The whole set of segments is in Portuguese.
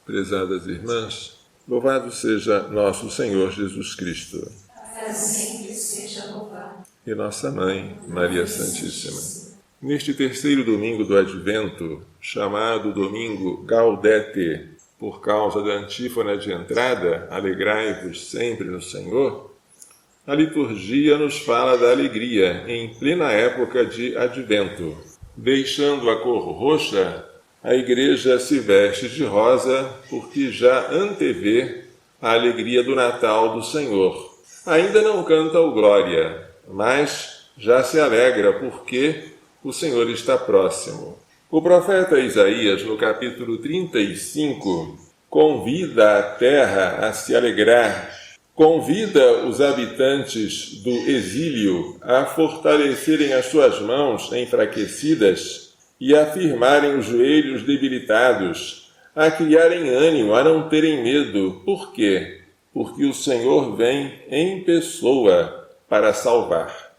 Prezadas irmãs, louvado seja nosso Senhor Jesus Cristo. Sempre seja louvado. E nossa Mãe, Maria Santíssima. Neste terceiro domingo do Advento, chamado Domingo Gaudete, por causa da antífona de entrada, alegrai-vos sempre no Senhor, a liturgia nos fala da alegria em plena época de Advento. Deixando a cor roxa, a Igreja se veste de rosa porque já antevê a alegria do Natal do Senhor. Ainda não canta o Glória, mas já se alegra porque o Senhor está próximo. O profeta Isaías, no capítulo 35, convida a terra a se alegrar, convida os habitantes do exílio a fortalecerem as suas mãos enfraquecidas e a firmarem os joelhos debilitados, a criarem ânimo, a não terem medo. Por quê? Porque o Senhor vem em pessoa para salvar.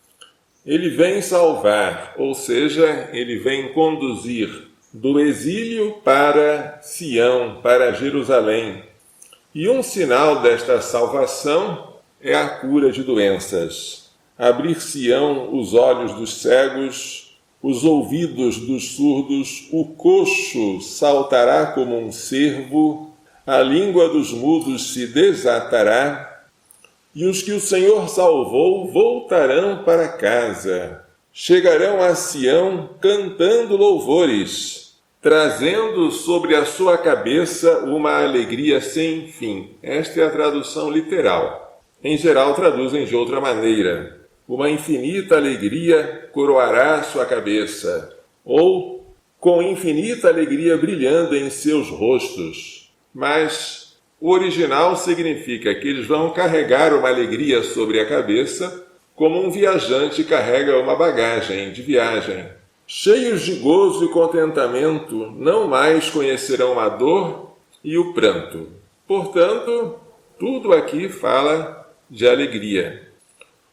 Ele vem salvar, ou seja, ele vem conduzir do exílio para Sião, para Jerusalém. E um sinal desta salvação é a cura de doenças. Abrir-se-ão os olhos dos cegos, os ouvidos dos surdos, o coxo saltará como um cervo, a língua dos mudos se desatará, e os que o Senhor salvou voltarão para casa. Chegarão a Sião cantando louvores, trazendo sobre a sua cabeça uma alegria sem fim. Esta é a tradução literal. Em geral, traduzem de outra maneira. Uma infinita alegria coroará sua cabeça, ou com infinita alegria brilhando em seus rostos. Mas o original significa que eles vão carregar uma alegria sobre a cabeça, como um viajante carrega uma bagagem de viagem. Cheios de gozo e contentamento, não mais conhecerão a dor e o pranto. Portanto, tudo aqui fala de alegria.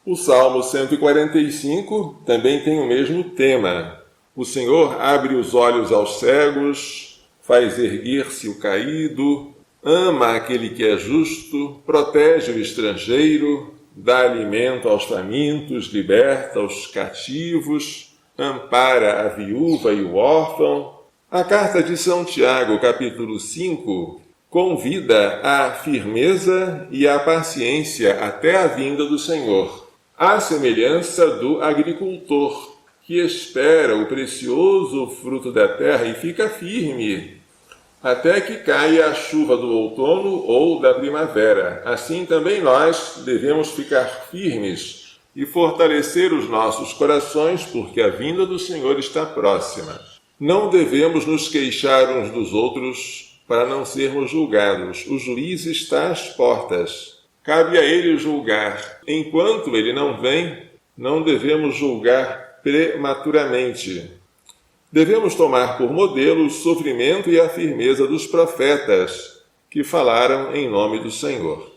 O Salmo 145 também tem o mesmo tema. O Senhor abre os olhos aos cegos, faz erguer-se o caído, ama aquele que é justo, protege o estrangeiro, dá alimento aos famintos, liberta os cativos, ampara a viúva e o órfão. A carta de São Tiago, capítulo 5, convida à firmeza e à paciência até a vinda do Senhor. À semelhança do agricultor, que espera o precioso fruto da terra e fica firme, até que caia a chuva do outono ou da primavera. Assim também nós devemos ficar firmes e fortalecer os nossos corações, porque a vinda do Senhor está próxima. Não devemos nos queixar uns dos outros para não sermos julgados. O juiz está às portas. Cabe a ele julgar. Enquanto ele não vem, não devemos julgar prematuramente. Devemos tomar por modelo o sofrimento e a firmeza dos profetas que falaram em nome do Senhor.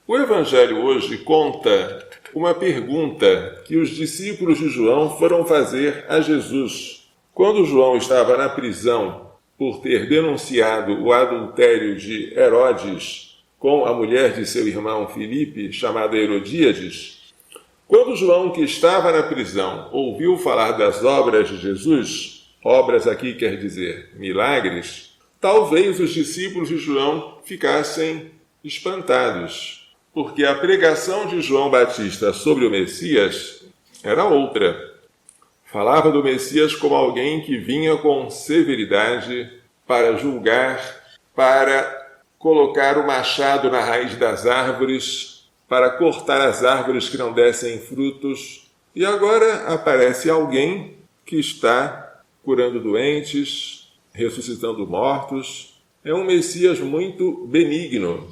O Evangelho hoje conta uma pergunta que os discípulos de João foram fazer a Jesus. Quando João estava na prisão por ter denunciado o adultério de Herodes com a mulher de seu irmão Filipe, chamada Herodíades, quando João, que estava na prisão, ouviu falar das obras de Jesus, obras aqui quer dizer milagres, talvez os discípulos de João ficassem espantados, porque a pregação de João Batista sobre o Messias era outra. Falava do Messias como alguém que vinha com severidade para julgar, para colocar o machado na raiz das árvores, para cortar as árvores que não dessem frutos. E agora aparece alguém que está curando doentes, ressuscitando mortos. É um Messias muito benigno.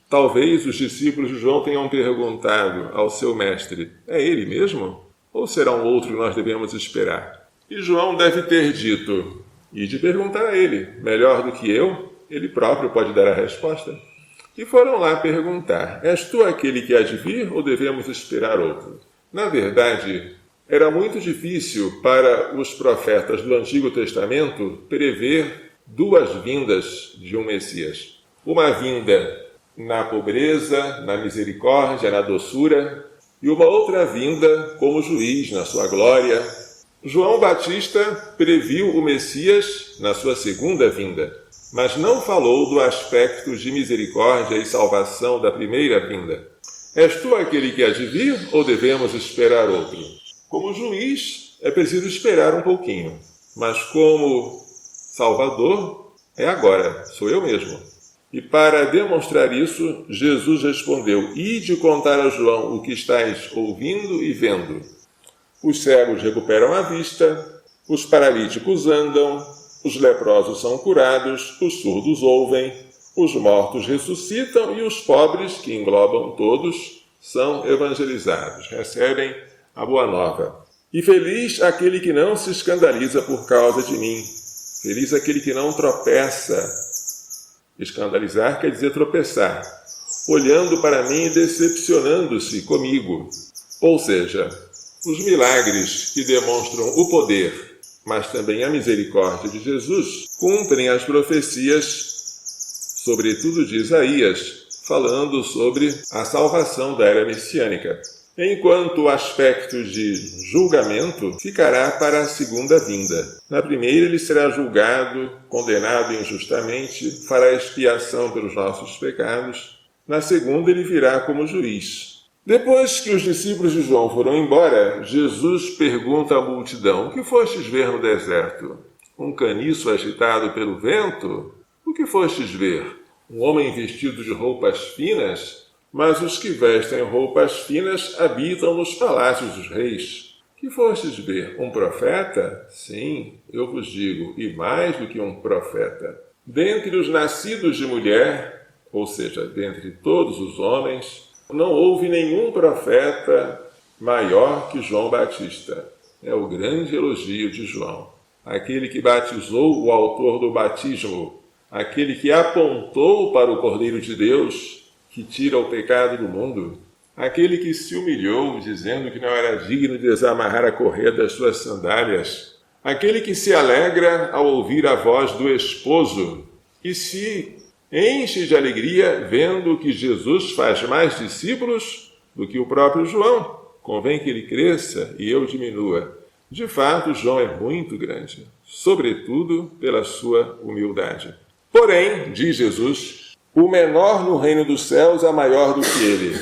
Talvez os discípulos de João tenham perguntado ao seu mestre, é ele mesmo? Ou será um outro que nós devemos esperar? E João deve ter dito, e de perguntar a ele, melhor do que eu, ele próprio pode dar a resposta. E foram lá perguntar, és tu aquele que há de vir ou devemos esperar outro? Na verdade, era muito difícil para os profetas do Antigo Testamento prever duas vindas de um Messias. Uma vinda na pobreza, na misericórdia, na doçura, e uma outra vinda como juiz, na sua glória. João Batista previu o Messias na sua segunda vinda, mas não falou do aspecto de misericórdia e salvação da primeira vinda. És tu aquele que há de vir, ou devemos esperar outro? Como juiz, é preciso esperar um pouquinho, mas como Salvador, é agora, sou eu mesmo. E para demonstrar isso, Jesus respondeu: Ide contar a João o que estáis ouvindo e vendo. Os cegos recuperam a vista, os paralíticos andam, os leprosos são curados, os surdos ouvem, os mortos ressuscitam e os pobres, que englobam todos, são evangelizados, recebem a boa nova. E feliz aquele que não se escandaliza por causa de mim. Feliz aquele que não tropeça. Escandalizar quer dizer tropeçar, olhando para mim e decepcionando-se comigo. Ou seja, os milagres que demonstram o poder, mas também a misericórdia de Jesus, cumprem as profecias, sobretudo de Isaías, falando sobre a salvação da era messiânica. Enquanto o aspecto de julgamento ficará para a segunda vinda. Na primeira ele será julgado, condenado injustamente, fará expiação pelos nossos pecados. Na segunda ele virá como juiz. Depois que os discípulos de João foram embora, Jesus pergunta à multidão: O que fostes ver no deserto? Um caniço agitado pelo vento? O que fostes ver? Um homem vestido de roupas finas? Mas os que vestem roupas finas habitam nos palácios dos reis. Que fostes ver? Um profeta? Sim, eu vos digo, e mais do que um profeta. Dentre os nascidos de mulher, ou seja, dentre todos os homens, não houve nenhum profeta maior que João Batista. É o grande elogio de João. Aquele que batizou o autor do batismo, aquele que apontou para o Cordeiro de Deus, que tira o pecado do mundo, aquele que se humilhou, dizendo que não era digno de desamarrar a correia das suas sandálias, aquele que se alegra ao ouvir a voz do esposo e se enche de alegria vendo que Jesus faz mais discípulos do que o próprio João. Convém que ele cresça e eu diminua. De fato, João é muito grande, sobretudo pela sua humildade. Porém, diz Jesus, o menor no reino dos céus é maior do que ele.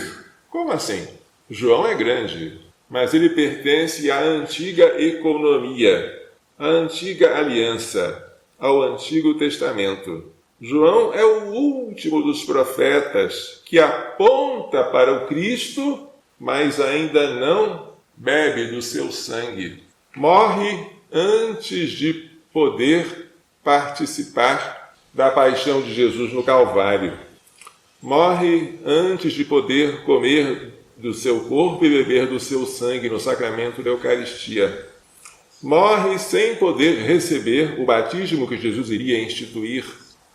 Como assim? João é grande, mas ele pertence à antiga economia, à antiga aliança, ao Antigo Testamento. João é o último dos profetas que aponta para o Cristo, mas ainda não bebe do seu sangue. Morre antes de poder participar da paixão de Jesus no Calvário. Morre antes de poder comer do seu corpo e beber do seu sangue no sacramento da Eucaristia. Morre sem poder receber o batismo que Jesus iria instituir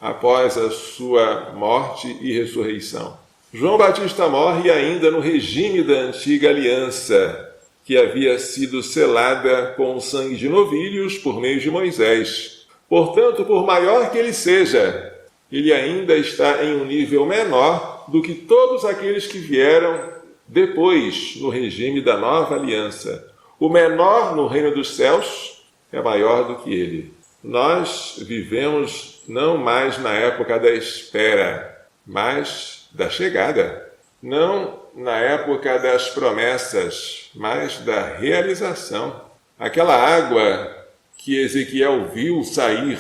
após a sua morte e ressurreição. João Batista morre ainda no regime da antiga aliança, que havia sido selada com o sangue de novilhos por meio de Moisés. Portanto, por maior que ele seja, ele ainda está em um nível menor do que todos aqueles que vieram depois no regime da nova aliança. O menor no reino dos céus é maior do que ele. Nós vivemos não mais na época da espera, mas da chegada. Não na época das promessas, mas da realização. Aquela água que Ezequiel viu sair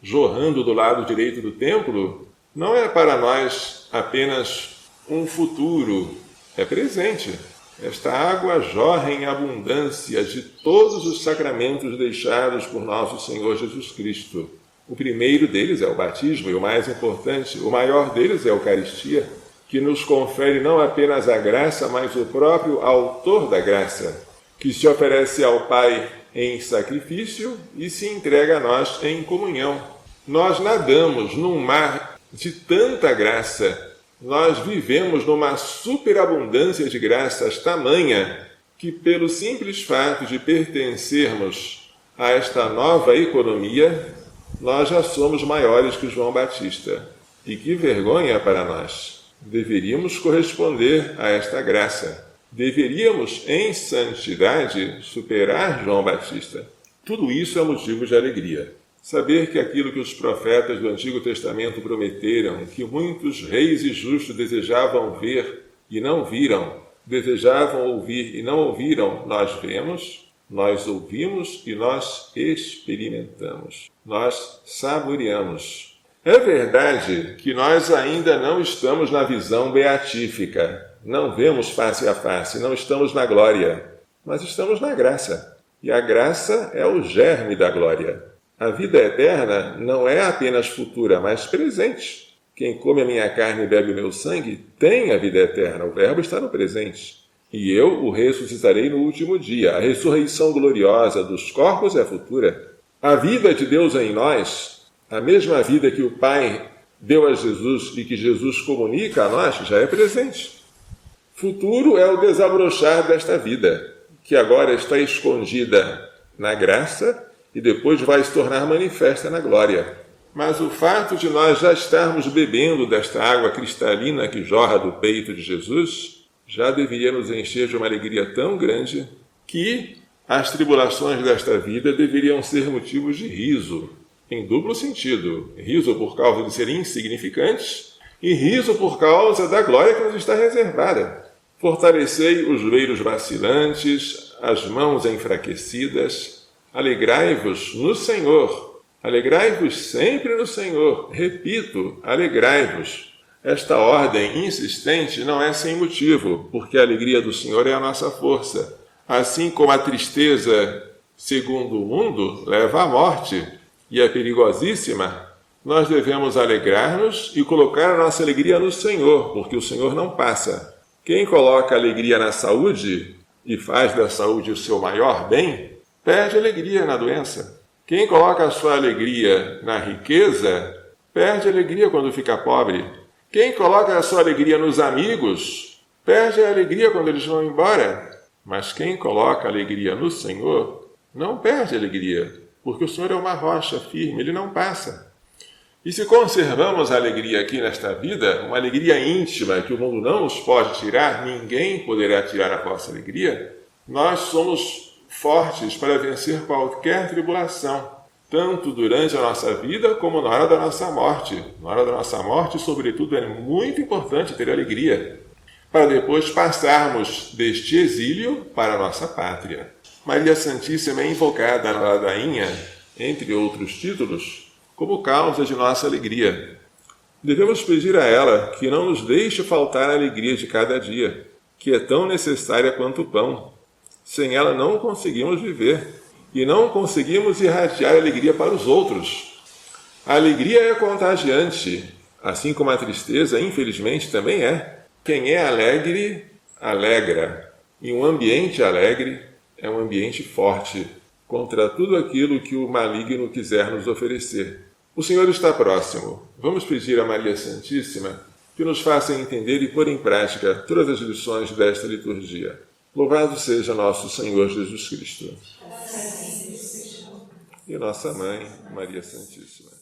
jorrando do lado direito do templo, não é para nós apenas um futuro, é presente. Esta água jorra em abundância de todos os sacramentos deixados por nosso Senhor Jesus Cristo. O primeiro deles é o batismo, e o mais importante, o maior deles é a Eucaristia, que nos confere não apenas a graça, mas o próprio autor da graça, que se oferece ao Pai em sacrifício e se entrega a nós em comunhão. Nós nadamos num mar de tanta graça, nós vivemos numa superabundância de graças tamanha que, pelo simples fato de pertencermos a esta nova economia, nós já somos maiores que João Batista. E que vergonha para nós! Deveríamos corresponder a esta graça. Deveríamos, em santidade, superar João Batista. Tudo isso é motivo de alegria. Saber que aquilo que os profetas do Antigo Testamento prometeram, que muitos reis e justos desejavam ver e não viram, desejavam ouvir e não ouviram, nós vemos, nós ouvimos e nós experimentamos. Nós saboreamos. É verdade que nós ainda não estamos na visão beatífica, não vemos face a face, não estamos na glória, mas estamos na graça. E a graça é o germe da glória. A vida eterna não é apenas futura, mas presente. Quem come a minha carne e bebe o meu sangue tem a vida eterna. O Verbo está no presente. E eu o ressuscitarei no último dia. A ressurreição gloriosa dos corpos é futura. A vida de Deus em nós, a mesma vida que o Pai deu a Jesus e que Jesus comunica a nós, já é presente. Futuro é o desabrochar desta vida, que agora está escondida na graça e depois vai se tornar manifesta na glória. Mas o fato de nós já estarmos bebendo desta água cristalina que jorra do peito de Jesus, já deveria nos encher de uma alegria tão grande que as tribulações desta vida deveriam ser motivos de riso, em duplo sentido. Riso por causa de serem insignificantes e riso por causa da glória que nos está reservada. Fortalecei os joelhos vacilantes, as mãos enfraquecidas. Alegrai-vos no Senhor. Alegrai-vos sempre no Senhor. Repito, alegrai-vos. Esta ordem insistente não é sem motivo, porque a alegria do Senhor é a nossa força. Assim como a tristeza, segundo o mundo, leva à morte e é perigosíssima, nós devemos alegrar-nos e colocar a nossa alegria no Senhor, porque o Senhor não passa. Quem coloca alegria na saúde e faz da saúde o seu maior bem, perde alegria na doença. Quem coloca a sua alegria na riqueza, perde alegria quando fica pobre. Quem coloca a sua alegria nos amigos, perde a alegria quando eles vão embora. Mas quem coloca a alegria no Senhor, não perde alegria, porque o Senhor é uma rocha firme, Ele não passa. E se conservamos a alegria aqui nesta vida, uma alegria íntima que o mundo não nos pode tirar, ninguém poderá tirar a vossa alegria, nós somos fortes para vencer qualquer tribulação, tanto durante a nossa vida como na hora da nossa morte. Na hora da nossa morte, sobretudo, é muito importante ter alegria, para depois passarmos deste exílio para a nossa pátria. Maria Santíssima é invocada na ladainha, entre outros títulos, como causa de nossa alegria. Devemos pedir a ela que não nos deixe faltar a alegria de cada dia, que é tão necessária quanto o pão. Sem ela não conseguimos viver e não conseguimos irradiar alegria para os outros. A alegria é contagiante, assim como a tristeza, infelizmente, também é. Quem é alegre, alegra. E um ambiente alegre é um ambiente forte contra tudo aquilo que o maligno quiser nos oferecer. O Senhor está próximo. Vamos pedir a Maria Santíssima que nos faça entender e pôr em prática todas as lições desta liturgia. Louvado seja nosso Senhor Jesus Cristo. E nossa Mãe, Maria Santíssima.